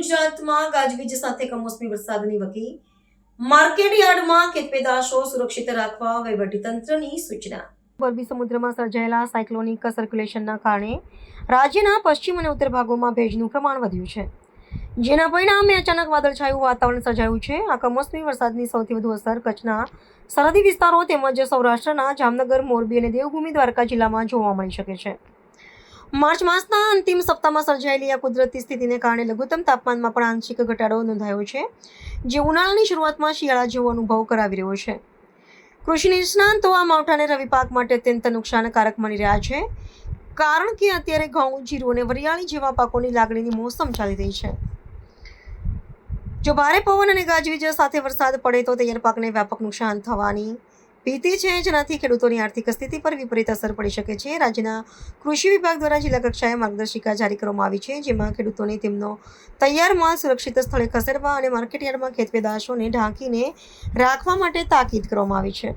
ગુજરાતમાં ગાજવીજ સાથે કમોસમી વરસાદની વકી માર્કેટ યાર્ડમાં ખેતપેદાશો સુરક્ષિત રાખવા વહીવટીતંત્રની સૂચના। અરબી સમુદ્રમાં સર્જાયેલા સાયક્લોનિક સર્ક્યુલેશનના કારણે રાજ્યના પશ્ચિમ અને ઉત્તર ભાગોમાં ભેજનું પ્રમાણ વધ્યું છે, જેના પરિણામે અચાનક વાદળછાયું વાતાવરણ સર્જાયું છે। આ કમોસમી વરસાદની સૌથી વધુ અસર કચ્છના સરહદી વિસ્તારો તેમજ સૌરાષ્ટ્રના જામનગર, મોરબી અને દેવભૂમિ દ્વારકા જિલ્લામાં જોવા મળી શકે છે। માર્ચ માસના અંતિમ સપ્તાહમાં સર્જાયેલી આ કુદરતી સ્થિતિને કારણે લઘુત્તમ તાપમાનમાં પણ આંશિક ઘટાડો નોંધાયો છે, જે ઉનાળાની શરૂઆતમાં શિયાળા જેવો અનુભવ કરાવી રહ્યો છે। કૃષિ નિષ્ણાતો આ માવઠાને રવિ પાક માટે અત્યંત નુકસાનકારક માની રહ્યા છે, કારણ કે અત્યારે ઘઉં, જીરું અને વરિયાળી જેવા પાકોની લાગણીની મોસમ ચાલી રહી છે। જો ભારે પવન અને ગાજવીજ સાથે વરસાદ પડે તો તૈયાર પાકને વ્યાપક નુકસાન થવાની ભીતિ છે, જેનાથી ખેડૂતોની આર્થિક સ્થિતિ પર વિપરીત અસર પડી શકે છે। રાજ્યના કૃષિ વિભાગ દ્વારા જિલ્લા કક્ષાએ માર્ગદર્શિકા જારી કરવામાં આવી છે, જેમાં ખેડૂતોને તેમનો તૈયાર માલ સુરક્ષિત સ્થળે ખસેડવા અને માર્કેટયાર્ડમાં ખેતપેદાશોને ઢાંકીને રાખવા માટે તાકીદ કરવામાં આવી છે।